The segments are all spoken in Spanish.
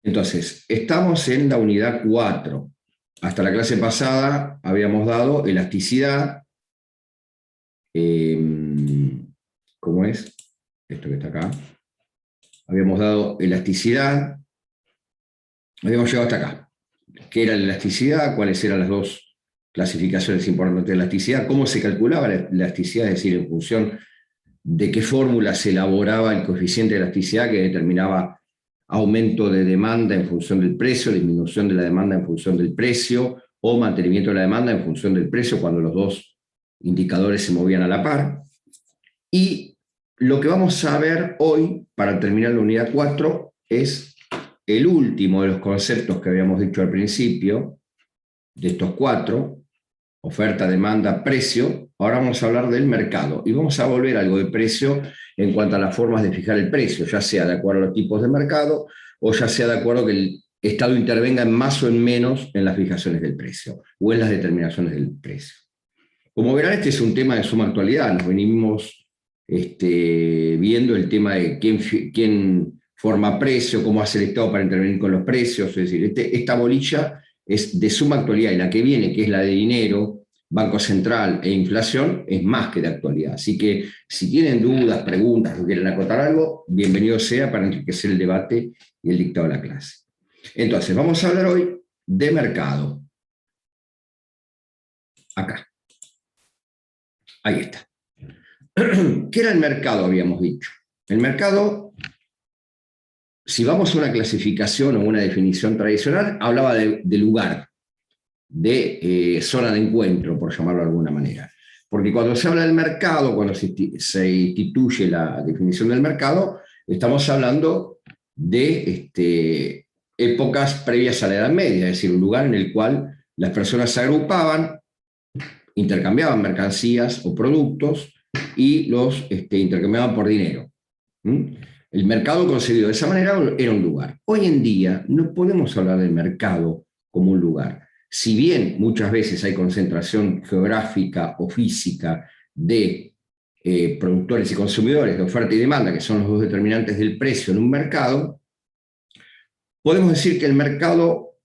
Entonces, estamos en la unidad 4. Hasta la clase pasada habíamos dado elasticidad. ¿Cómo es? Esto que está acá. Habíamos dado elasticidad. Habíamos llegado hasta acá. ¿Qué era la elasticidad? ¿Cuáles eran las dos clasificaciones importantes de elasticidad? ¿Cómo se calculaba la elasticidad? Es decir, en función de qué fórmula se elaboraba el coeficiente de elasticidad que determinaba aumento de demanda en función del precio, disminución de la demanda en función del precio, o mantenimiento de la demanda en función del precio cuando los dos indicadores se movían a la par. Y lo que vamos a ver hoy, para terminar la unidad 4, es el último de los conceptos que habíamos dicho al principio, de estos 4, oferta, demanda, precio. Ahora vamos a hablar del mercado y vamos a volver a algo de precio en cuanto a las formas de fijar el precio, ya sea de acuerdo a los tipos de mercado o ya sea de acuerdo a que el Estado intervenga en más o en menos en las fijaciones del precio o en las determinaciones del precio. Como verán, este es un tema de suma actualidad. Nos venimos viendo el tema de quién forma precio, cómo hace el Estado para intervenir con los precios. Es decir, esta bolilla es de suma actualidad y la que viene, que es la de dinero, Banco Central e inflación, es más que de actualidad. Así que si tienen dudas, preguntas o quieren acotar algo, bienvenido sea para enriquecer el debate y el dictado de la clase. Entonces, vamos a hablar hoy de mercado. Acá. Ahí está. ¿Qué era el mercado, habíamos dicho? El mercado, si vamos a una clasificación o una definición tradicional, hablaba de lugar, de zona de encuentro, por llamarlo de alguna manera. Porque cuando se habla del mercado, cuando se instituye la definición del mercado, estamos hablando de épocas previas a la Edad Media, es decir, un lugar en el cual las personas se agrupaban, intercambiaban mercancías o productos y los intercambiaban por dinero. El mercado concebido de esa manera era un lugar. Hoy en día no podemos hablar del mercado como un lugar. Si bien muchas veces hay concentración geográfica o física de productores y consumidores, de oferta y demanda, que son los dos determinantes del precio en un mercado, podemos decir que el mercado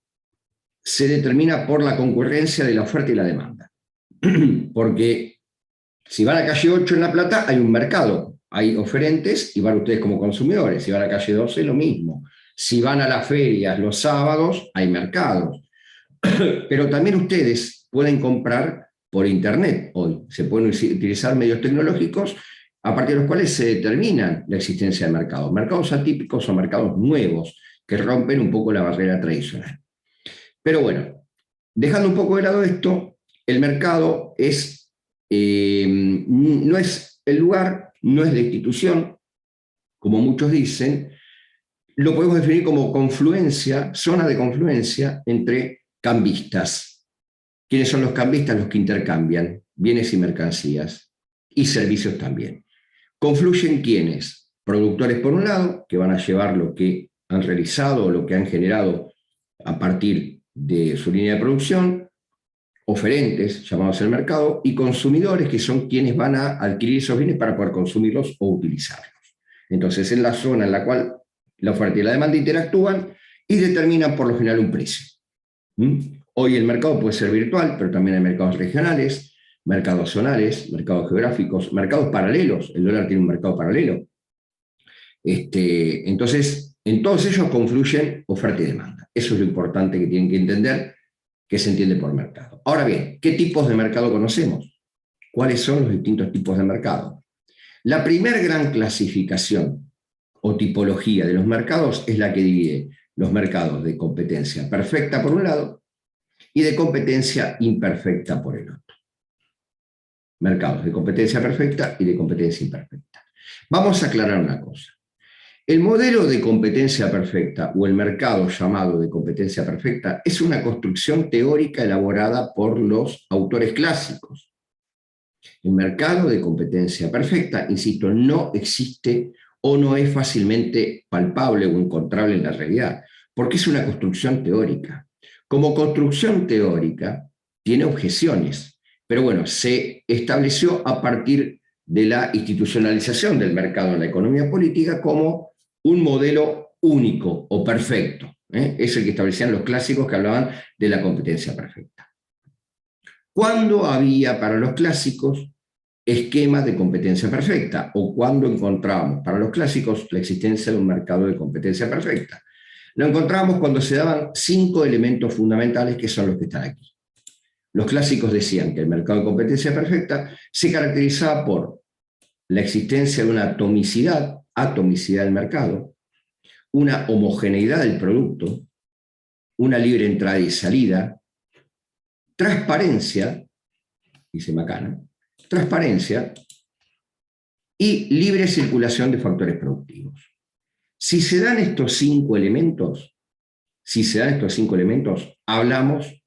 se determina por la concurrencia de la oferta y la demanda. Porque si van a calle 8 en La Plata, hay un mercado, hay oferentes y van ustedes como consumidores. Si van a calle 12, lo mismo. Si van a las ferias los sábados, hay mercados. Pero también ustedes pueden comprar por internet hoy. Se pueden utilizar medios tecnológicos a partir de los cuales se determina la existencia de mercados. Mercados atípicos o mercados nuevos que rompen un poco la barrera tradicional. Pero bueno, dejando un poco de lado esto, el mercado no es el lugar, no es la institución, como muchos dicen. Lo podemos definir como confluencia, zona de confluencia entre cambistas. ¿Quiénes son los cambistas? Los que intercambian bienes y mercancías y servicios también. ¿Confluyen quiénes? Productores por un lado, que van a llevar lo que han realizado o lo que han generado a partir de su línea de producción, oferentes, llamados el mercado, y consumidores, que son quienes van a adquirir esos bienes para poder consumirlos o utilizarlos. Entonces, es la zona en la cual la oferta y la demanda interactúan y determinan por lo general un precio. Hoy el mercado puede ser virtual, pero también hay mercados regionales, mercados zonales, mercados geográficos, mercados paralelos. El dólar tiene un mercado paralelo. Entonces, en todos ellos confluyen oferta y demanda. Eso es lo importante que tienen que entender, que se entiende por mercado. Ahora bien, ¿qué tipos de mercado conocemos? ¿Cuáles son los distintos tipos de mercado? La primera gran clasificación o tipología de los mercados es la que divide los mercados de competencia perfecta por un lado y de competencia imperfecta por el otro. Mercados de competencia perfecta y de competencia imperfecta. Vamos a aclarar una cosa. El modelo de competencia perfecta o el mercado llamado de competencia perfecta es una construcción teórica elaborada por los autores clásicos. El mercado de competencia perfecta, insisto, no existe o no es fácilmente palpable o encontrable en la realidad, porque es una construcción teórica. Como construcción teórica, tiene objeciones, pero bueno, se estableció a partir de la institucionalización del mercado en la economía política como un modelo único o perfecto. Es el que establecían los clásicos que hablaban de la competencia perfecta. ¿Cuándo había para los clásicos esquemas de competencia perfecta? ¿O cuándo encontrábamos para los clásicos la existencia de un mercado de competencia perfecta? Lo encontrábamos cuando se daban 5 elementos fundamentales que son los que están aquí. Los clásicos decían que el mercado de competencia perfecta se caracterizaba por la existencia de una atomicidad del mercado, una homogeneidad del producto, una libre entrada y salida, transparencia, dice Macana, transparencia y libre circulación de factores productivos. Si se dan estos 5 elementos, hablamos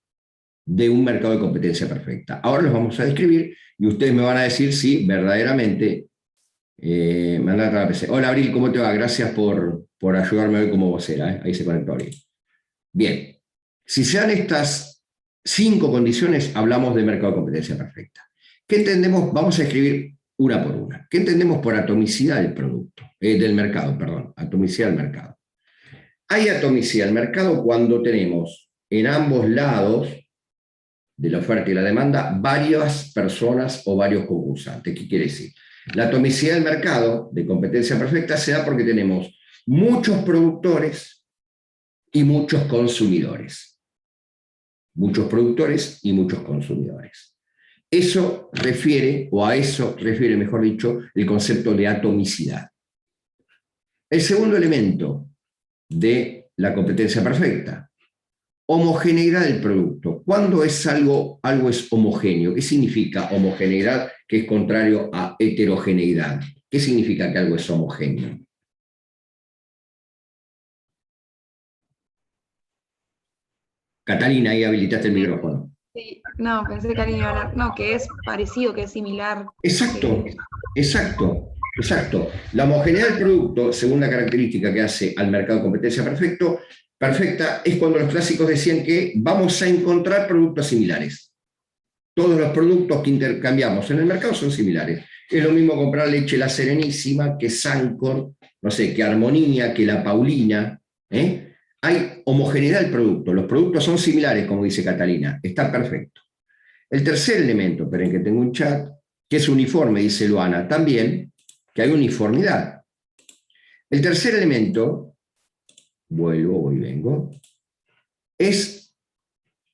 de un mercado de competencia perfecta. Ahora los vamos a describir y ustedes me van a decir si verdaderamente mandan a la PC. Hola Abril, ¿cómo te va? Gracias por ayudarme hoy como vocera. Ahí se conectó Abril. Bien, si se dan estas 5 condiciones, hablamos de mercado de competencia perfecta. ¿Qué entendemos? Vamos a escribir una por una. ¿Qué entendemos por atomicidad del producto? Del mercado, perdón. Atomicidad del mercado. Hay atomicidad del mercado cuando tenemos en ambos lados de la oferta y la demanda varias personas o varios concursantes. ¿Qué quiere decir? La atomicidad del mercado de competencia perfecta se da porque tenemos muchos productores y muchos consumidores. Muchos productores y muchos consumidores. Eso refiere, o a eso refiere, mejor dicho, el concepto de atomicidad. El segundo elemento de la competencia perfecta, homogeneidad del producto. ¿Cuándo es algo es homogéneo? ¿Qué significa homogeneidad, que es contrario a heterogeneidad? ¿Qué significa que algo es homogéneo? Catalina, ahí habilitaste el micrófono. Sí, no, pensé que alguien iba a hablar. No, que es parecido, que es similar. Exacto, exacto. La homogeneidad del producto, segunda característica que hace al mercado de competencia perfecta, es cuando los clásicos decían que vamos a encontrar productos similares. Todos los productos que intercambiamos en el mercado son similares. Es lo mismo comprar leche La Serenísima que Sancor, no sé, que Armonía, que La Paulina. Hay homogeneidad del producto. Los productos son similares, como dice Catalina. Está perfecto. El tercer elemento, esperen que tengo un chat, que es uniforme, dice Luana, también, que hay uniformidad. El tercer elemento, vuelvo y vengo, es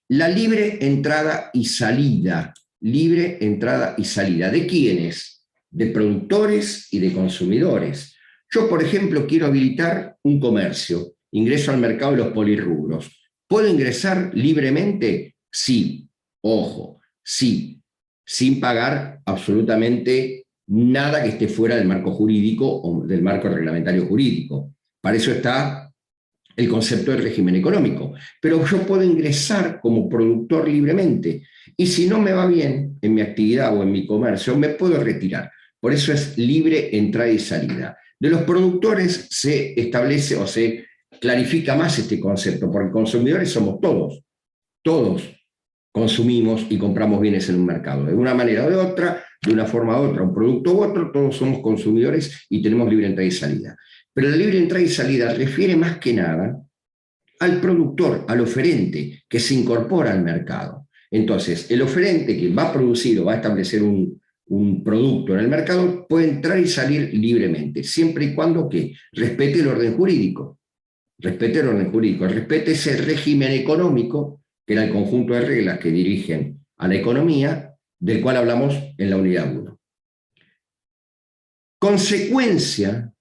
la libre entrada y salida. Libre entrada y salida. ¿De quiénes? De productores y de consumidores. Yo, por ejemplo, quiero habilitar un comercio. Ingreso al mercado de los polirrubros. ¿Puedo ingresar libremente? Sí. Ojo, sí. Sin pagar absolutamente nada que esté fuera del marco jurídico o del marco reglamentario jurídico. Para eso está el concepto del régimen económico. Pero yo puedo ingresar como productor libremente. Y si no me va bien en mi actividad o en mi comercio, me puedo retirar. Por eso es libre entrada y salida. De los productores se establece o se clarifica más este concepto, porque consumidores somos todos. Todos consumimos y compramos bienes en un mercado. De una manera o de otra, de una forma u otra, un producto u otro, todos somos consumidores y tenemos libre entrada y salida. Pero la libre entrada y salida refiere más que nada al productor, al oferente que se incorpora al mercado. Entonces, el oferente que va a producir o va a establecer un producto en el mercado puede entrar y salir libremente, siempre y cuando que respete el orden jurídico. Respete ese régimen económico, que era el conjunto de reglas que dirigen a la economía, del cual hablamos en la unidad 1. Consecuencia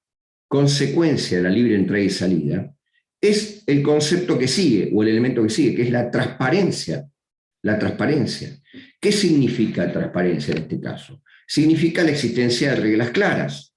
de la libre entrada y salida es el concepto que sigue, o el elemento que sigue, que es la transparencia. La transparencia. ¿Qué significa transparencia en este caso? Significa la existencia de reglas claras.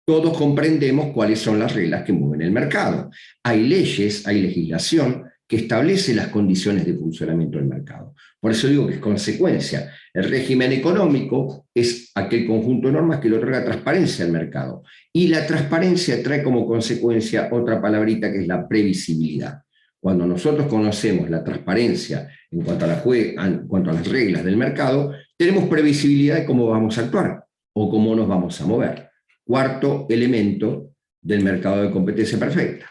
Todos comprendemos cuáles son las reglas que mueven el mercado. Hay leyes, hay legislación que establece las condiciones de funcionamiento del mercado. Por eso digo que es consecuencia. El régimen económico es aquel conjunto de normas que le otorga transparencia al mercado. Y la transparencia trae como consecuencia otra palabrita que es la previsibilidad. Cuando nosotros conocemos la transparencia en cuanto a las reglas del mercado, tenemos previsibilidad de cómo vamos a actuar o cómo nos vamos a mover. Cuarto elemento del mercado de competencia perfecta.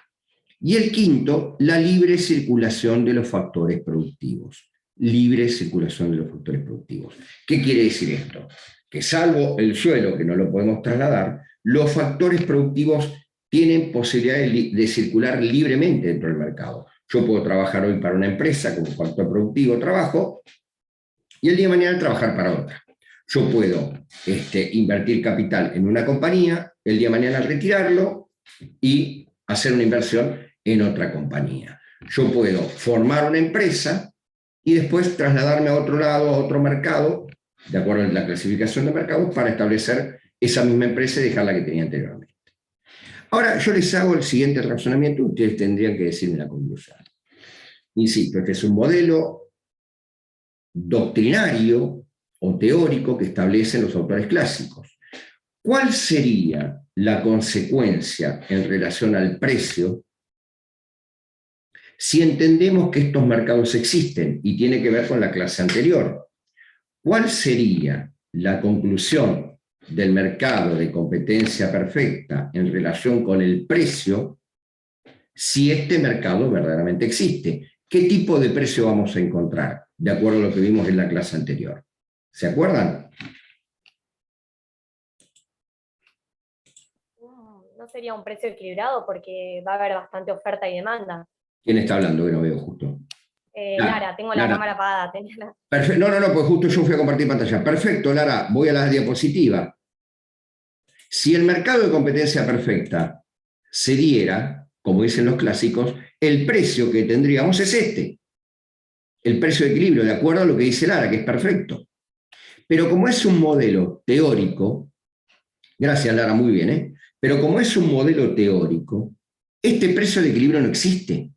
Y el quinto, la libre circulación de los factores productivos. Libre circulación de los factores productivos. ¿Qué quiere decir esto? Que salvo el suelo, que no lo podemos trasladar, los factores productivos tienen posibilidad de circular libremente dentro del mercado. Yo puedo trabajar hoy para una empresa como factor productivo, trabajo, y el día de mañana trabajar para otra. Yo puedo invertir capital en una compañía, el día de mañana retirarlo y hacer una inversión en otra compañía. Yo puedo formar una empresa y después trasladarme a otro lado, a otro mercado, de acuerdo a la clasificación de mercados, para establecer esa misma empresa y dejar la que tenía anteriormente. Ahora, yo les hago el siguiente razonamiento, ustedes tendrían que decirme la conclusión. Insisto, este es un modelo doctrinario o teórico que establecen los autores clásicos. ¿Cuál sería la consecuencia en relación al precio si entendemos que estos mercados existen y tiene que ver con la clase anterior? ¿Cuál sería la conclusión del mercado de competencia perfecta en relación con el precio si este mercado verdaderamente existe? ¿Qué tipo de precio vamos a encontrar? De acuerdo a lo que vimos en la clase anterior. ¿Se acuerdan? No sería un precio equilibrado porque va a haber bastante oferta y demanda. ¿Quién está hablando? Que no veo justo. Lara, tengo la cámara apagada. Perfecto. No, pues justo yo fui a compartir pantalla. Perfecto, Lara, voy a la diapositiva. Si el mercado de competencia perfecta se diera, como dicen los clásicos, el precio que tendríamos es este. El precio de equilibrio, de acuerdo a lo que dice Lara, que es perfecto. Pero como es un modelo teórico, gracias Lara, muy bien, pero como es un modelo teórico, este precio de equilibrio no existe.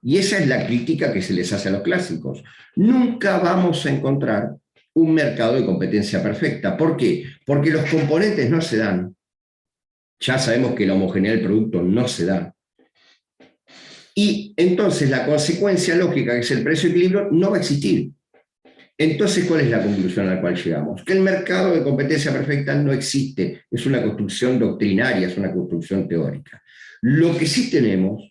Y esa es la crítica que se les hace a los clásicos. Nunca vamos a encontrar un mercado de competencia perfecta. ¿Por qué? Porque los componentes no se dan. Ya sabemos que la homogeneidad del producto no se da. Y entonces la consecuencia lógica, que es el precio de equilibrio, no va a existir. Entonces, ¿cuál es la conclusión a la cual llegamos? Que el mercado de competencia perfecta no existe. Es una construcción doctrinaria, es una construcción teórica. Lo que sí tenemos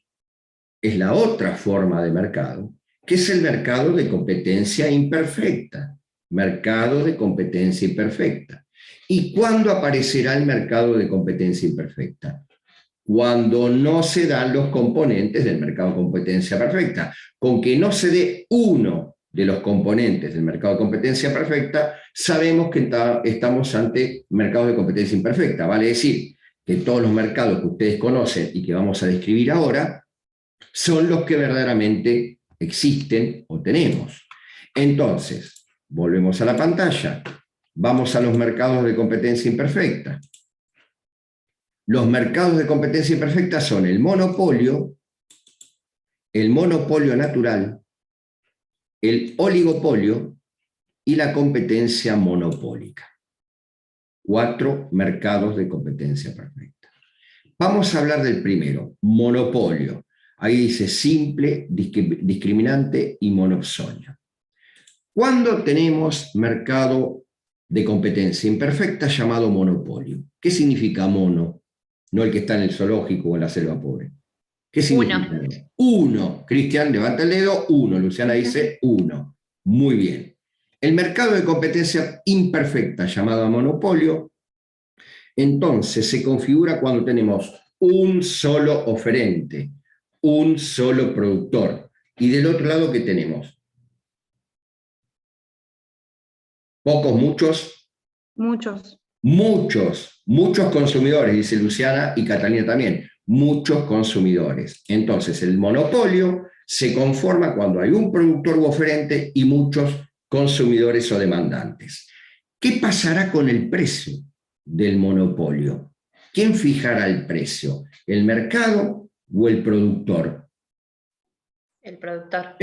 es la otra forma de mercado, que es el mercado de competencia imperfecta. Mercado de competencia imperfecta. ¿Y cuándo aparecerá el mercado de competencia imperfecta? Cuando no se dan los componentes del mercado de competencia perfecta. Con que no se dé uno de los componentes del mercado de competencia perfecta, sabemos que estamos ante mercados de competencia imperfecta. Vale decir que todos los mercados que ustedes conocen y que vamos a describir ahora son los que verdaderamente existen o tenemos. Entonces, volvemos a la pantalla. Vamos a los mercados de competencia imperfecta. Los mercados de competencia imperfecta son el monopolio natural, el oligopolio y la competencia monopólica. 4 mercados de competencia perfecta. Vamos a hablar del primero, monopolio. Ahí dice simple, discriminante y monopsonio. ¿Cuándo tenemos mercado de competencia imperfecta llamado monopolio? ¿Qué significa mono? No el que está en el zoológico o en la selva pobre. ¿Qué significa? Uno. Cristian, levanta el dedo. 1. Luciana dice 1. Muy bien. El mercado de competencia imperfecta llamado monopolio, entonces se configura cuando tenemos un solo oferente, un solo productor. Y del otro lado, ¿qué tenemos? ¿Pocos, muchos? Muchos. Muchos consumidores, dice Luciana y Catalina también. Muchos consumidores. Entonces, el monopolio se conforma cuando hay un productor u oferente y muchos consumidores o demandantes. ¿Qué pasará con el precio del monopolio? ¿Quién fijará el precio? ¿El mercado o el productor? El productor.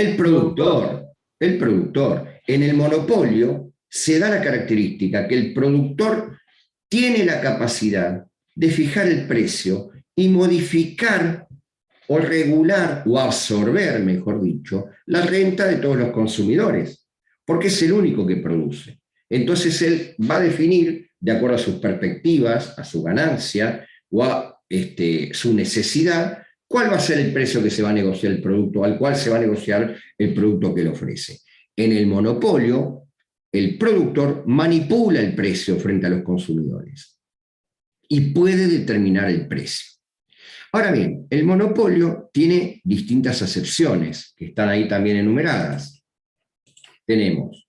El productor. En el monopolio se da la característica que el productor tiene la capacidad de fijar el precio y modificar o regular o absorber, mejor dicho, la renta de todos los consumidores, porque es el único que produce. Entonces él va a definir, de acuerdo a sus perspectivas, a su ganancia o a su necesidad, ¿Cuál va a ser el precio que se va a negociar el producto, al cual se va a negociar el producto que le ofrece? En el monopolio, el productor manipula el precio frente a los consumidores y puede determinar el precio. Ahora bien, el monopolio tiene distintas acepciones, que están ahí también enumeradas. Tenemos,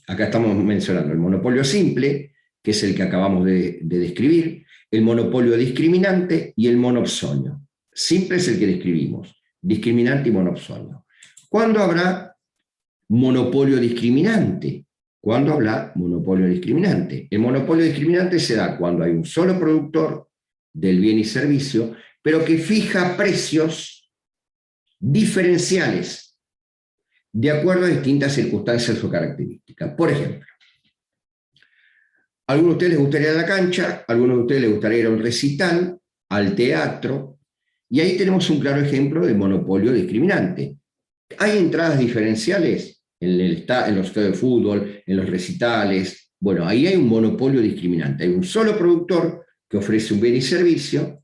acá estamos mencionando el monopolio simple, que es el que acabamos de describir, el monopolio discriminante y el monopsonio. Simple es el que describimos, discriminante y monopsonio. ¿Cuándo habrá monopolio discriminante? ¿Cuándo habrá monopolio discriminante? El monopolio discriminante se da cuando hay un solo productor del bien y servicio, pero que fija precios diferenciales de acuerdo a distintas circunstancias o características. Por ejemplo, a algunos de ustedes les gustaría ir a la cancha, a algunos de ustedes les gustaría ir a un recital, al teatro, y ahí tenemos un claro ejemplo de monopolio discriminante. ¿Hay entradas diferenciales en los estadios de fútbol, en los recitales? Bueno, ahí hay un monopolio discriminante. Hay un solo productor que ofrece un bien y servicio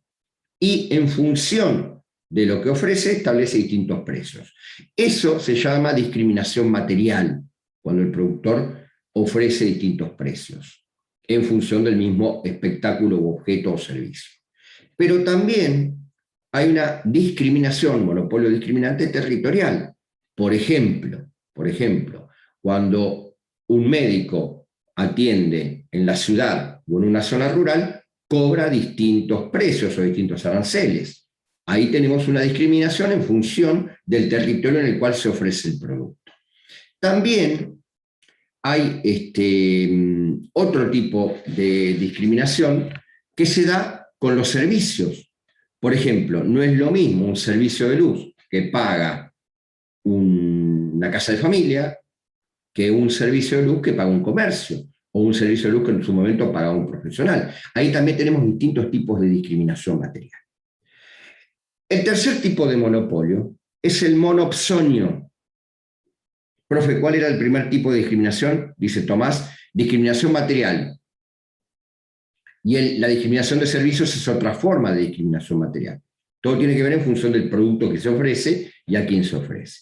y en función de lo que ofrece establece distintos precios. Eso se llama discriminación material, cuando el productor ofrece distintos precios en función del mismo espectáculo u objeto o servicio. Pero también hay una discriminación, monopolio discriminante territorial. Por ejemplo, cuando un médico atiende en la ciudad o en una zona rural, cobra distintos precios o distintos aranceles. Ahí tenemos una discriminación en función del territorio en el cual se ofrece el producto. También hay otro tipo de discriminación que se da con los servicios. Por ejemplo, no es lo mismo un servicio de luz que paga una casa de familia que un servicio de luz que paga un comercio, o un servicio de luz que en su momento paga un profesional. Ahí también tenemos distintos tipos de discriminación material. El tercer tipo de monopolio es el monopsonio. Profe, ¿cuál era el primer tipo de discriminación? Dice Tomás, discriminación material. Y la discriminación de servicios es otra forma de discriminación material. Todo tiene que ver en función del producto que se ofrece y a quién se ofrece.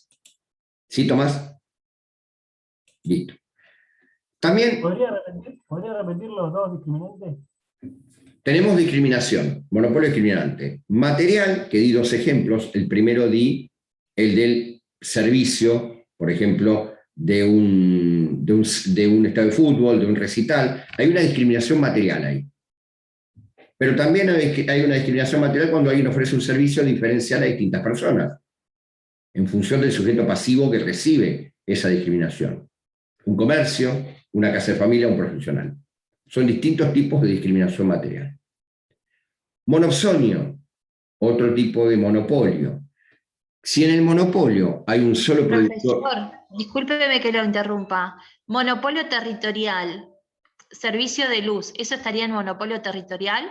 ¿Sí, Tomás? Listo. También ¿Podría repetir los dos discriminantes? tenemos discriminación, monopolio discriminante. Material, que di dos ejemplos. El primero di el del servicio, por ejemplo, de un estadio de fútbol, de un recital. Hay una discriminación material ahí. Pero también hay una discriminación material cuando alguien ofrece un servicio diferencial a distintas personas, en función del sujeto pasivo que recibe esa discriminación. Un comercio, una casa de familia, un profesional. Son distintos tipos de discriminación material. Monopsonio, otro tipo de monopolio. Si en el monopolio hay un solo productor... Profesor, discúlpeme que lo interrumpa. Monopolio territorial, servicio de luz, ¿eso estaría en monopolio territorial?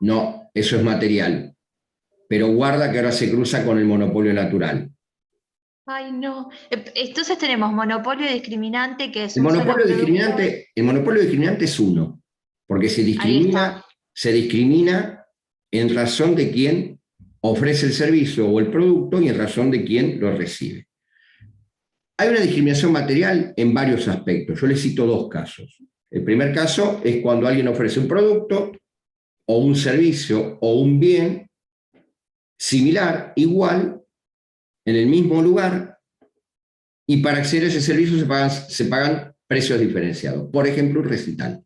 No, eso es material. Pero guarda que ahora se cruza con el monopolio natural. Ay, no. Entonces tenemos monopolio discriminante, que es El un solo monopolio productor. discriminante es uno, porque se Ahí está. discrimina en razón de quién ofrece el servicio o el producto y en razón de quién lo recibe. Hay una discriminación material en varios aspectos. Yo les cito dos casos. El primer caso es cuando alguien ofrece un producto o un servicio o un bien similar, igual, en el mismo lugar, y para acceder a ese servicio se pagan precios diferenciados. Por ejemplo, un recital.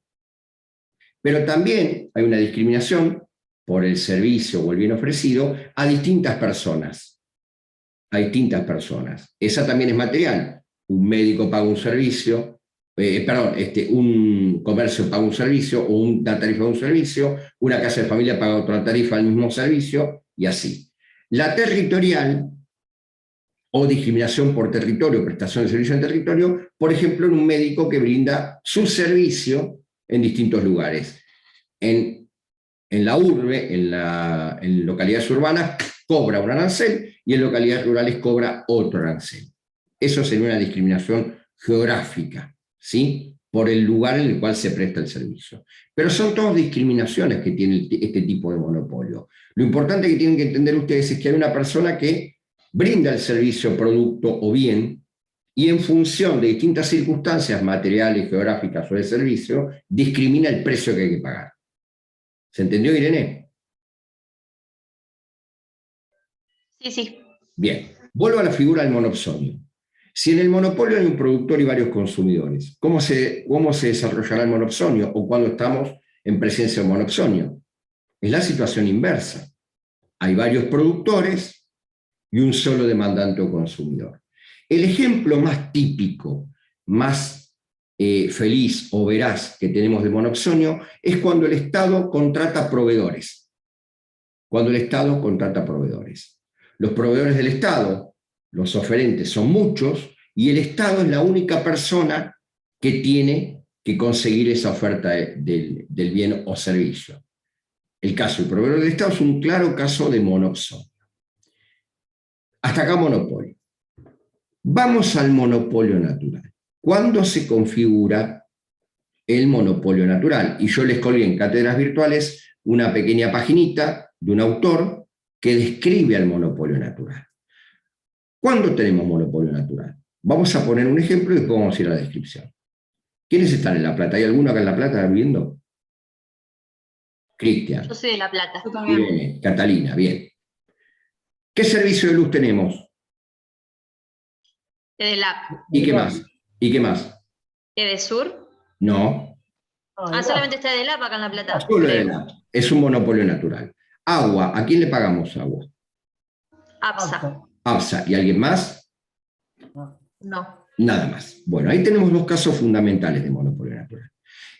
Pero también hay una discriminación por el servicio o el bien ofrecido a distintas personas. A distintas personas. Esa también es material. Un médico paga un servicio, un comercio paga un servicio, o una tarifa de un servicio, una casa de familia paga otra tarifa del mismo servicio, y así. La territorial, o discriminación por territorio, prestación de servicio en territorio, por ejemplo, en un médico que brinda su servicio en distintos lugares. En la urbe, en localidades urbanas, cobra un arancel, y en localidades rurales cobra otro arancel. Eso sería una discriminación geográfica, ¿sí? por el lugar en el cual se presta el servicio. Pero son todas discriminaciones que tiene este tipo de monopolio. Lo importante que tienen que entender ustedes es que hay una persona que brinda el servicio, producto o bien, y en función de distintas circunstancias materiales, geográficas o de servicio, discrimina el precio que hay que pagar. ¿Se entendió, Irene? Sí, sí. Bien, vuelvo a la figura del monopsonio. Si en el monopolio hay un productor y varios consumidores, ¿cómo se desarrollará el monopsonio o cuando estamos en presencia de un monopsonio? Es la situación inversa. Hay varios productores y un solo demandante o consumidor. El ejemplo más típico, más feliz o veraz que tenemos de monopsonio es cuando el Estado contrata proveedores. Cuando el Estado contrata proveedores. Los proveedores del Estado, los oferentes, son muchos y el Estado es la única persona que tiene que conseguir esa oferta del bien o servicio. El caso del proveedor del Estado es un claro caso de monopsonio. Hasta acá monopolio. Vamos al monopolio natural. ¿Cuándo se configura el monopolio natural? Y yo les colgué en Cátedras Virtuales una pequeña paginita de un autor que describe al monopolio natural. ¿Cuándo tenemos monopolio natural? Vamos a poner un ejemplo y después vamos a ir a la descripción. ¿Quiénes están en La Plata? ¿Hay alguno acá en La Plata viendo? Cristian. Yo soy de La Plata. Yo también. Bien, Catalina, bien. ¿Qué servicio de luz tenemos? EDELAP. ¿Y qué más? ¿Y qué más? ¿EDESUR? No. Solamente está EDELAP acá en La Plata. Solo creo. EDELAP. Es un monopolio natural. Agua, ¿a quién le pagamos agua? APSA. APSA. ¿Y alguien más? No. Nada más. Bueno, ahí tenemos dos casos fundamentales de monopolio natural.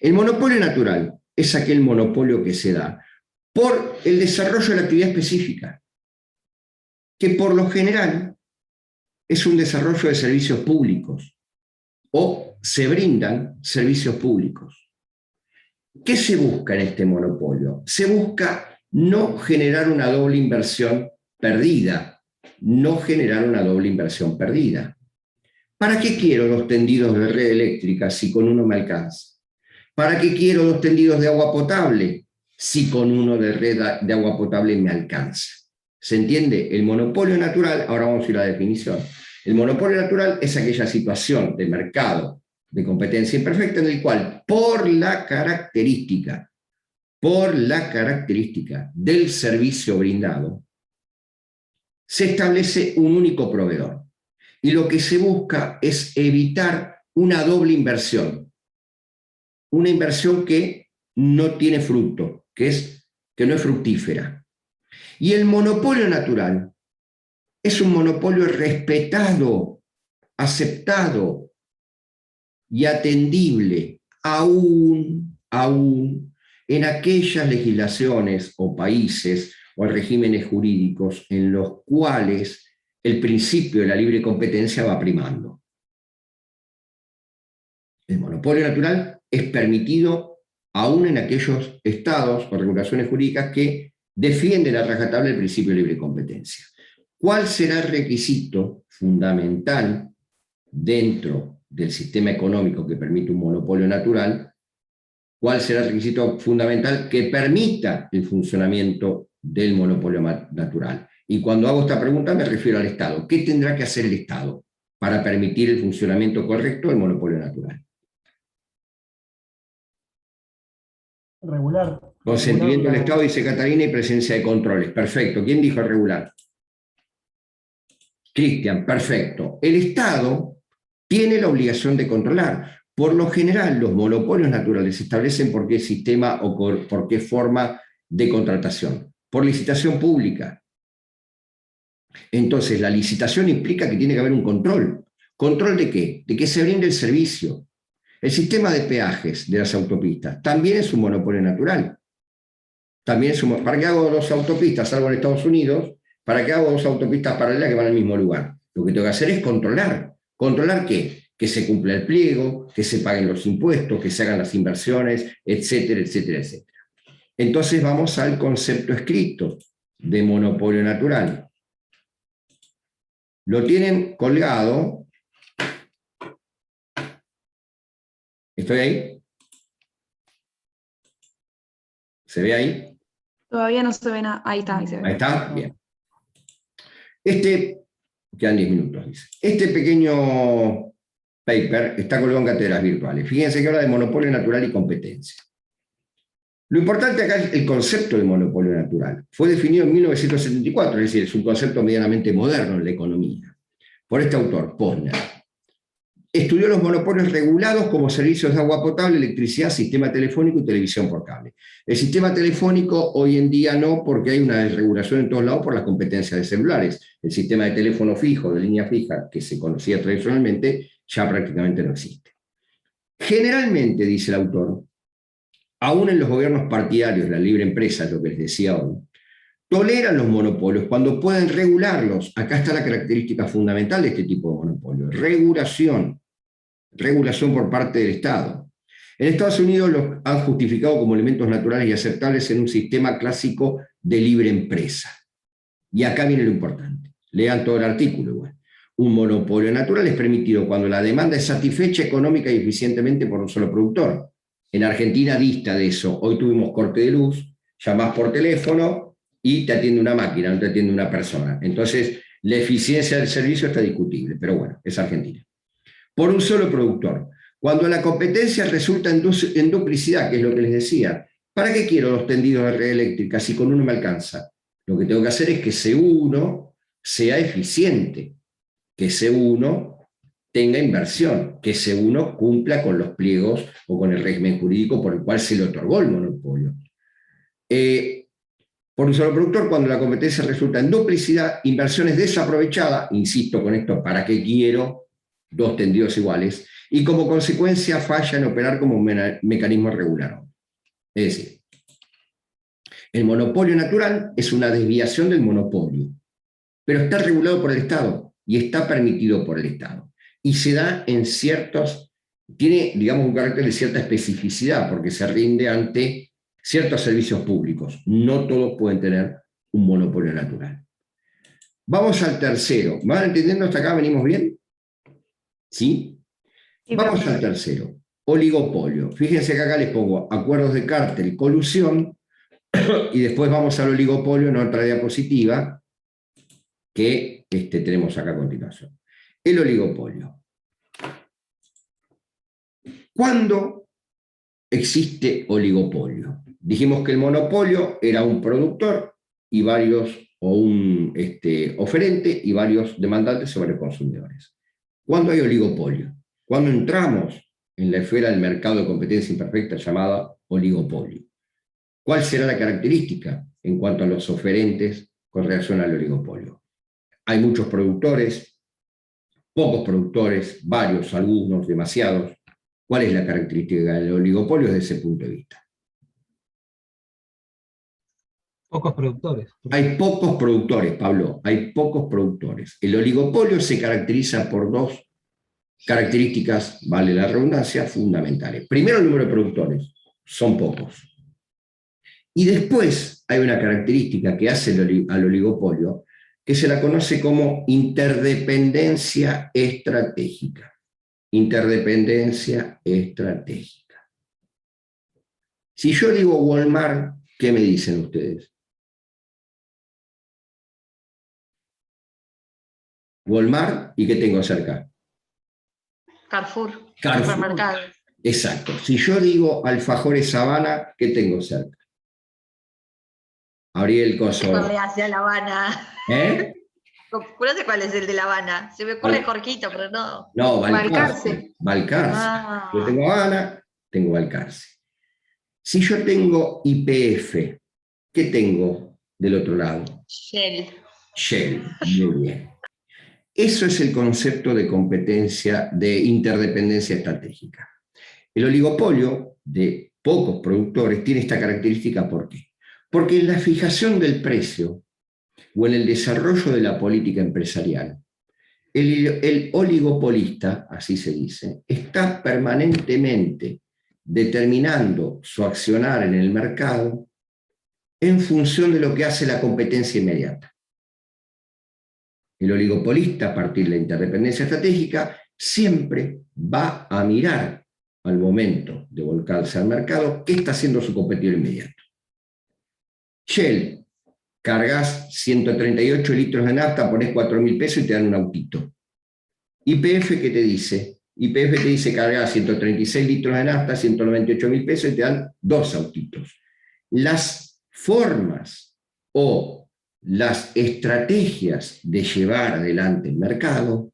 El monopolio natural es aquel monopolio que se da por el desarrollo de la actividad específica, que por lo general es un desarrollo de servicios públicos o se brindan servicios públicos. ¿Qué se busca en este monopolio? Se busca no generar una doble inversión perdida, no generar una doble inversión perdida. ¿Para qué quiero 2 tendidos de red eléctrica si con uno me alcanza? ¿Para qué quiero 2 tendidos de agua potable si con uno de red de agua potable me alcanza? ¿Se entiende? El monopolio natural, ahora vamos a ir a la definición. El monopolio natural es aquella situación de mercado de competencia imperfecta en el cual, por la característica del servicio brindado, se establece un único proveedor. Y lo que se busca es evitar una doble inversión. Una inversión que no tiene fruto, que no es fructífera. Y el monopolio natural es un monopolio respetado, aceptado y atendible, aún en aquellas legislaciones o países o regímenes jurídicos en los cuales el principio de la libre competencia va primando. El monopolio natural es permitido aún en aquellos estados o regulaciones jurídicas que defienden a rajatabla el principio de libre competencia. ¿Cuál será el requisito fundamental dentro del sistema económico que permite un monopolio natural? ¿Cuál será el requisito fundamental que permita el funcionamiento del monopolio natural? Y cuando hago esta pregunta me refiero al Estado. ¿Qué tendrá que hacer el Estado para permitir el funcionamiento correcto del monopolio natural? Regular. Consentimiento del Estado, dice Catalina, y presencia de controles. Perfecto. ¿Quién dijo regular? Cristian, perfecto. El Estado tiene la obligación de controlar. Por lo general, los monopolios naturales se establecen por qué sistema o por qué forma de contratación. Por licitación pública. Entonces, la licitación implica que tiene que haber un control. ¿Control de qué? De que se brinde el servicio. El sistema de peajes de las autopistas también es un monopolio natural. También es ¿para qué hago 2 autopistas, salvo en Estados Unidos? ¿Para qué hago 2 autopistas paralelas que van al mismo lugar? Lo que tengo que hacer es controlar. ¿Controlar qué? Que se cumpla el pliego, que se paguen los impuestos, que se hagan las inversiones, etcétera, etcétera, etcétera. Entonces vamos al concepto escrito de monopolio natural. Lo tienen colgado. Esto ¿Estoy ahí? ¿Se ve ahí? Todavía no se ve nada. Ahí está, ahí se ve. Ahí está, bien. Quedan 10 minutos, dice. Este pequeño paper está colgado en cátedras virtuales. Fíjense que habla de monopolio natural y competencia. Lo importante acá es el concepto de monopolio natural. Fue definido en 1974, es decir, es un concepto medianamente moderno en la economía, por este autor, Posner. Estudió los monopolios regulados como servicios de agua potable, electricidad, sistema telefónico y televisión por cable. El sistema telefónico hoy en día no, porque hay una desregulación en todos lados por las competencias de celulares. El sistema de teléfono fijo, de línea fija, que se conocía tradicionalmente, ya prácticamente no existe. Generalmente, dice el autor, aún en los gobiernos partidarios, la libre empresa, lo que les decía hoy, toleran los monopolios cuando pueden regularlos. Acá está la característica fundamental de este tipo de monopolio: regulación por parte del Estado. En Estados Unidos los han justificado como elementos naturales y aceptables en un sistema clásico de libre empresa. Y acá viene lo importante. Lean todo el artículo igual. Un monopolio natural es permitido cuando la demanda es satisfecha económica y eficientemente por un solo productor. En Argentina dista de eso. Hoy tuvimos corte de luz, llamás por teléfono y te atiende una máquina, no te atiende una persona. Entonces, la eficiencia del servicio está discutible, pero bueno, es Argentina. Por un solo productor. Cuando la competencia resulta en duplicidad, que es lo que les decía, ¿para qué quiero dos tendidos de red eléctrica si con uno me alcanza? Lo que tengo que hacer es que ese uno sea eficiente, que ese uno tenga inversión, que ese uno cumpla con los pliegos o con el régimen jurídico por el cual se le otorgó el monopolio. Por un solo productor, cuando la competencia resulta en duplicidad, inversiones desaprovechadas, insisto con esto, ¿para qué quiero dos tendidos iguales? Y como consecuencia falla en operar como mecanismo regulador. Es decir, el monopolio natural es una desviación del monopolio, pero está regulado por el Estado y está permitido por el Estado. Y se da en tiene, digamos, un carácter de cierta especificidad, porque se rinde ante ciertos servicios públicos. No todos pueden tener un monopolio natural. Vamos al tercero. ¿Van entendiendo hasta acá? ¿Venimos bien? ¿Sí? Sí, Vamos profe. al tercero. Oligopolio. Fíjense que acá les pongo acuerdos de cártel, colusión, y después vamos al oligopolio en otra diapositiva que tenemos acá a continuación. El oligopolio. ¿Cuándo existe oligopolio? Dijimos que el monopolio era un productor y varios, o un oferente y varios demandantes sobre consumidores. ¿Cuándo hay oligopolio? Cuando entramos en la esfera del mercado de competencia imperfecta llamada oligopolio. ¿Cuál será la característica en cuanto a los oferentes con relación al oligopolio? Hay muchos productores, pocos productores, varios, algunos, demasiados. ¿Cuál es la característica del oligopolio desde ese punto de vista? Pocos productores. Hay pocos productores, Pablo, hay pocos productores. El oligopolio se caracteriza por dos características, vale la redundancia, fundamentales. Primero, el número de productores, son pocos. Y después hay una característica que hace al oligopolio, que se la conoce como interdependencia estratégica. Interdependencia estratégica. Si yo digo Walmart, ¿qué me dicen ustedes? Walmart, ¿y qué tengo cerca? Carrefour. Carrefour. Supermercado. Exacto. Si yo digo Alfajores Sabana, ¿qué tengo cerca? Abrí el coso. Corre hacia La Habana. ¿Eh? No sé cuál es el de La Habana. Se me ocurre Jorquito, pero no. No, Balcarce. Balcarce. Ah. Yo tengo Habana, tengo Balcarce. Si yo tengo YPF, ¿qué tengo del otro lado? Shell. Shell. Muy bien. Eso es el concepto de competencia, de interdependencia estratégica. El oligopolio de pocos productores tiene esta característica, ¿por qué? Porque en la fijación del precio o en el desarrollo de la política empresarial, el oligopolista, así se dice, está permanentemente determinando su accionar en el mercado en función de lo que hace la competencia inmediata. El oligopolista, a partir de la interdependencia estratégica, siempre va a mirar al momento de volcarse al mercado, ¿qué está haciendo su competidor inmediato? Shell, cargas 138 litros de nafta, pones 4.000 pesos y te dan un autito. YPF, ¿qué te dice? YPF te dice cargas 136 litros de nafta, 198.000 pesos y te dan 2 autitos. Las formas o las estrategias de llevar adelante el mercado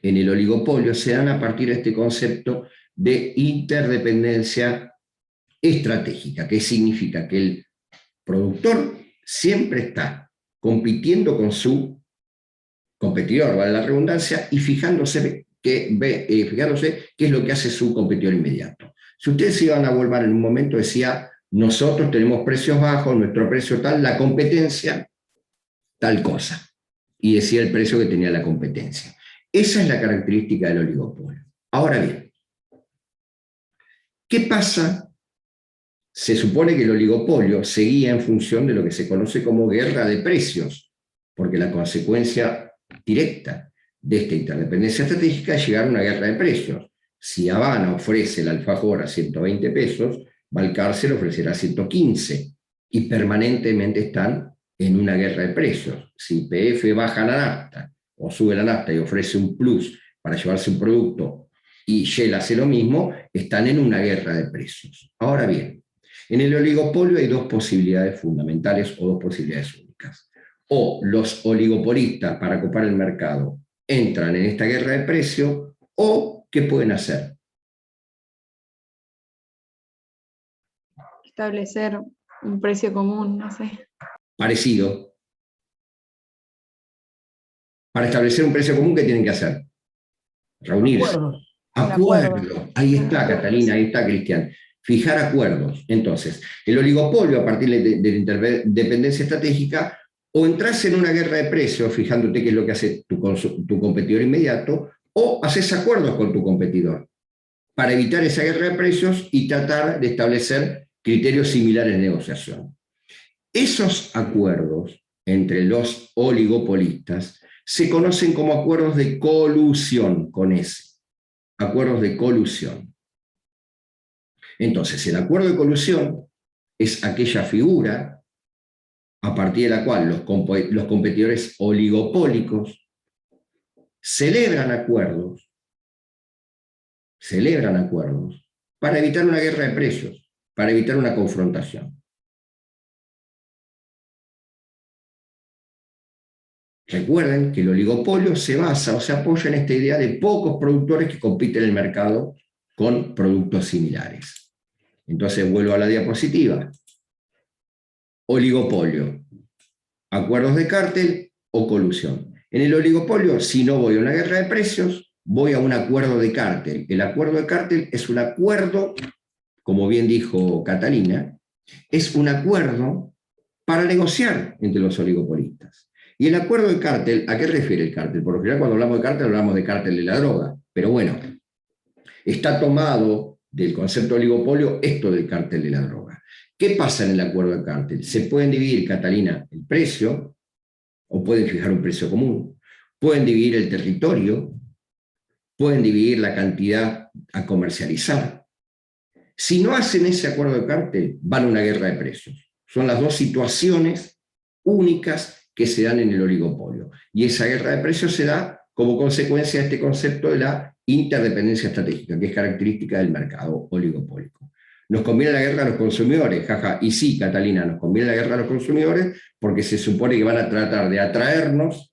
en el oligopolio se dan a partir de este concepto de interdependencia estratégica, que significa que el productor siempre está compitiendo con su competidor, vale la redundancia, y fijándose qué es lo que hace su competidor inmediato. Si ustedes se iban a volver en un momento, decía, nosotros tenemos precios bajos, nuestro precio tal, la competencia, tal cosa. Y decía el precio que tenía la competencia. Esa es la característica del oligopolio. Ahora bien, ¿qué pasa? Se supone que el oligopolio seguía en función de lo que se conoce como guerra de precios, porque la consecuencia directa de esta interdependencia estratégica es llegar a una guerra de precios. Si Habana ofrece el alfajor a 120 pesos, Balcarce le ofrecerá 115, y permanentemente están en una guerra de precios. Si YPF baja la nafta, o sube la nafta y ofrece un plus para llevarse un producto, y Shell hace lo mismo, están en una guerra de precios. Ahora bien, en el oligopolio hay dos posibilidades fundamentales o dos posibilidades únicas. O los oligopolistas, para copar el mercado, entran en esta guerra de precios, o ¿qué pueden hacer? Establecer un precio común, no sé. Parecido. Para establecer un precio común, ¿qué tienen que hacer? Reunirse. Acuerdos. Ahí está, Catalina, ahí está, Cristian. Fijar acuerdos. Entonces, el oligopolio, a partir de la interdependencia estratégica, o entras en una guerra de precios, fijándote qué es lo que hace tu competidor inmediato, o haces acuerdos con tu competidor para evitar esa guerra de precios y tratar de establecer criterios similares de negociación. Esos acuerdos entre los oligopolistas se conocen como acuerdos de colusión, con S. Acuerdos de colusión. Entonces, el acuerdo de colusión es aquella figura a partir de la cual los competidores oligopólicos celebran acuerdos para evitar una guerra de precios, para evitar una confrontación. Recuerden que el oligopolio se basa o se apoya en esta idea de pocos productores que compiten en el mercado con productos similares. Entonces vuelvo a la diapositiva. Oligopolio, acuerdos de cártel o colusión. En el oligopolio, si no voy a una guerra de precios, voy a un acuerdo de cártel. El acuerdo de cártel es un acuerdo, como bien dijo Catalina, es un acuerdo para negociar entre los oligopolistas. Y el acuerdo de cártel, ¿a qué refiere el cártel? Por lo general, cuando hablamos de cártel de la droga. Pero bueno, está tomado del concepto de oligopolio esto del cártel de la droga. ¿Qué pasa en el acuerdo de cártel? Se pueden dividir, Catalina, el precio, o pueden fijar un precio común, pueden dividir el territorio, pueden dividir la cantidad a comercializar. Si no hacen ese acuerdo de cártel, van a una guerra de precios. Son las dos situaciones únicas que se dan en el oligopolio. Y esa guerra de precios se da como consecuencia de este concepto de la interdependencia estratégica, que es característica del mercado oligopólico. ¿Nos conviene la guerra a los consumidores? Jaja. Y sí, Catalina, nos conviene la guerra a los consumidores porque se supone que van a tratar de atraernos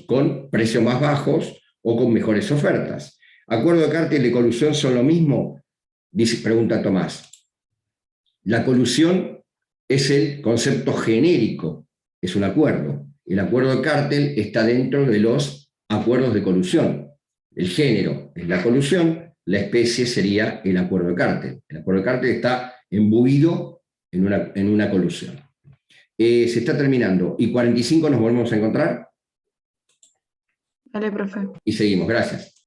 con precios más bajos o con mejores ofertas. ¿Acuerdo de cártel y de colusión son lo mismo? Pregunta Tomás. La colusión es el concepto genérico, es un acuerdo. El acuerdo de cártel está dentro de los acuerdos de colusión. El género es la colusión, la especie sería el acuerdo de cártel. El acuerdo de cártel está embuido en una colusión. Se está terminando. ¿Y 45 nos volvemos a encontrar? Dale, profe. Y seguimos. Gracias.